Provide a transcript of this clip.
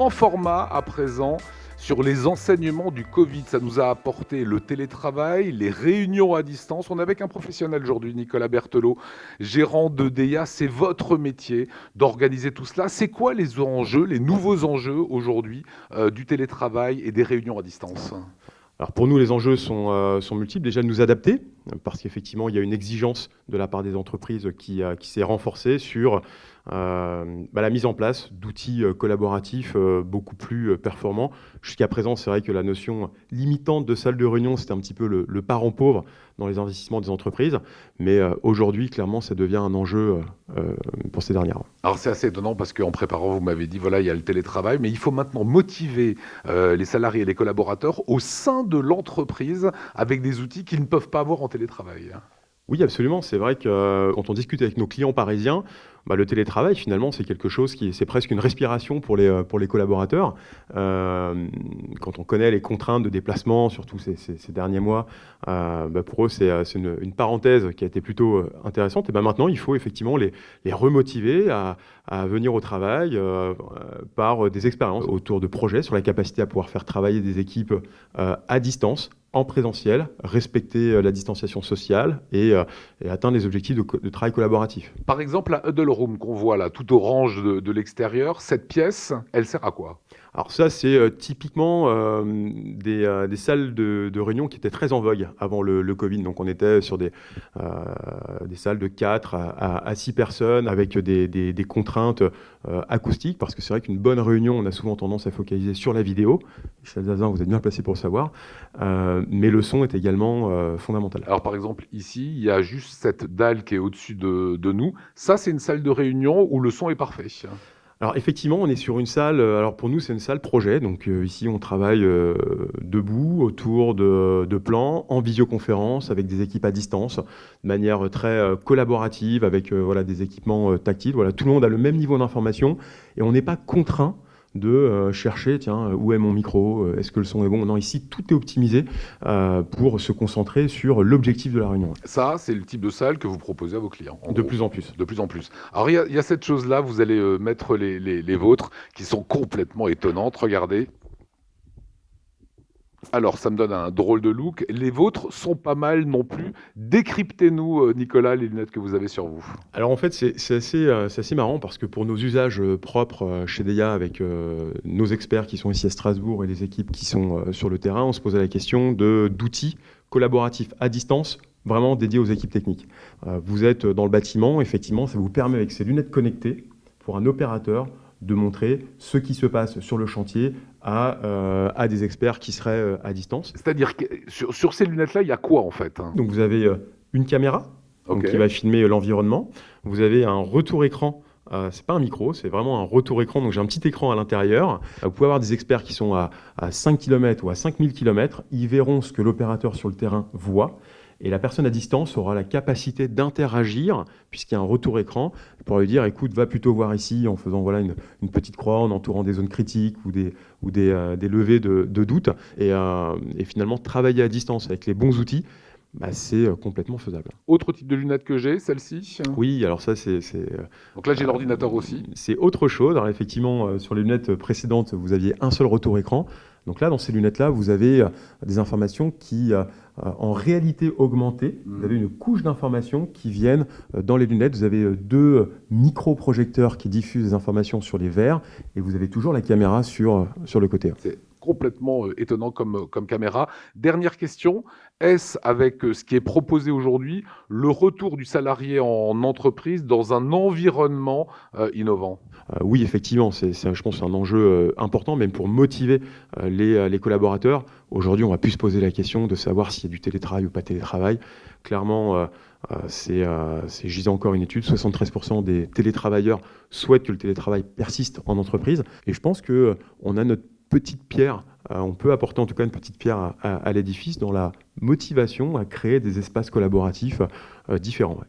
grand format à présent sur les enseignements du Covid. Ça nous a apporté le télétravail, les réunions à distance. On est avec un professionnel aujourd'hui, Nicolas Berthelot, gérant de DEA. C'est votre métier d'organiser tout cela. C'est quoi les enjeux, les nouveaux enjeux aujourd'hui du télétravail et des réunions à distance ? Alors pour nous, les enjeux sont multiples. Déjà de nous adapter, parce qu'effectivement, il y a une exigence de la part des entreprises qui s'est renforcée sur la mise en place d'outils collaboratifs beaucoup plus performants. Jusqu'à présent, c'est vrai que la notion limitante de salle de réunion, c'était un petit peu le parent pauvre dans les investissements des entreprises. Mais aujourd'hui, clairement, ça devient un enjeu pour ces dernières. Alors c'est assez étonnant parce qu'en préparant, vous m'avez dit, voilà, il y a le télétravail, mais il faut maintenant motiver les salariés et les collaborateurs au sein de l'entreprise avec des outils qu'ils ne peuvent pas avoir en télétravail. Oui, absolument. C'est vrai que quand on discute avec nos clients parisiens, le télétravail, finalement, c'est quelque chose c'est presque une respiration pour les collaborateurs. Quand on connaît les contraintes de déplacement, surtout ces derniers mois, pour eux, c'est une parenthèse qui a été plutôt intéressante. Et maintenant, il faut effectivement les remotiver à venir au travail par des expériences autour de projets sur la capacité à pouvoir faire travailler des équipes à distance, en présentiel, respecter la distanciation sociale et atteindre les objectifs de travail collaboratif. Par exemple, la Huddle Room qu'on voit là, tout orange de l'extérieur, cette pièce, elle sert à quoi ? Alors ça, c'est typiquement des salles de réunion qui étaient très en vogue avant le Covid. Donc on était sur des salles de 4 à 6 personnes avec des contraintes acoustiques, parce que c'est vrai qu'une bonne réunion, on a souvent tendance à focaliser sur la vidéo. Michel Zazin, vous êtes bien placé pour le savoir. Mais le son est également fondamental. Alors par exemple, ici, il y a juste cette dalle qui est au-dessus de nous. Ça, c'est une salle de réunion où le son est parfait. Alors effectivement, on est sur une salle, alors pour nous c'est une salle projet, donc ici on travaille debout autour de plans, en visioconférence, avec des équipes à distance, de manière très collaborative, avec des équipements tactiles. Voilà, tout le monde a le même niveau d'information et on n'est pas contraint de chercher, tiens, où est mon micro, est-ce que le son est bon ? Non, ici, tout est optimisé pour se concentrer sur l'objectif de la réunion. Ça, c'est le type de salle que vous proposez à vos clients. De plus en plus. De plus en plus. Alors, il y a cette chose-là, vous allez mettre les vôtres, qui sont complètement étonnantes. Regardez. Alors, ça me donne un drôle de look. Les vôtres sont pas mal non plus. Décryptez-nous, Nicolas, les lunettes que vous avez sur vous. Alors en fait, c'est assez marrant parce que pour nos usages propres chez DEA, avec nos experts qui sont ici à Strasbourg et les équipes qui sont sur le terrain, on se posait la question d'outils collaboratifs à distance, vraiment dédiés aux équipes techniques. Vous êtes dans le bâtiment, effectivement, ça vous permet avec ces lunettes connectées pour un opérateur de montrer ce qui se passe sur le chantier à des experts qui seraient à distance. C'est-à-dire que sur ces lunettes-là, il y a quoi en fait ? Donc vous avez une caméra qui va filmer l'environnement. Vous avez un retour écran. C'est pas un micro, c'est vraiment un retour écran. Donc j'ai un petit écran à l'intérieur. Vous pouvez avoir des experts qui sont à 5 km ou à 5000 km. Ils verront ce que l'opérateur sur le terrain voit. Et la personne à distance aura la capacité d'interagir, puisqu'il y a un retour écran, pour lui dire, écoute, va plutôt voir ici, en faisant une petite croix, en entourant des zones critiques ou des levées de doute. Et finalement, travailler à distance avec les bons outils, c'est complètement faisable. Autre type de lunettes que j'ai, celle-ci ? Oui, alors ça, c'est... Donc là, j'ai l'ordinateur aussi. C'est autre chose. Alors effectivement, sur les lunettes précédentes, vous aviez un seul retour écran. Donc là, dans ces lunettes-là, vous avez des informations qui, en réalité augmentée, vous avez une couche d'informations qui viennent dans les lunettes. Vous avez 2 micro-projecteurs qui diffusent des informations sur les verres et vous avez toujours la caméra sur le côté. C'est complètement étonnant comme caméra. Dernière question, est-ce avec ce qui est proposé aujourd'hui le retour du salarié en entreprise dans un environnement innovant ? Oui, effectivement, je pense, un enjeu important, même pour motiver les collaborateurs. Aujourd'hui, on va plus se poser la question de savoir s'il y a du télétravail ou pas télétravail. Clairement, je disais encore une étude, 73% des télétravailleurs souhaitent que le télétravail persiste en entreprise. Et je pense qu'on a notre petite pierre, on peut apporter en tout cas une petite pierre à l'édifice dans la motivation à créer des espaces collaboratifs différents. Ouais.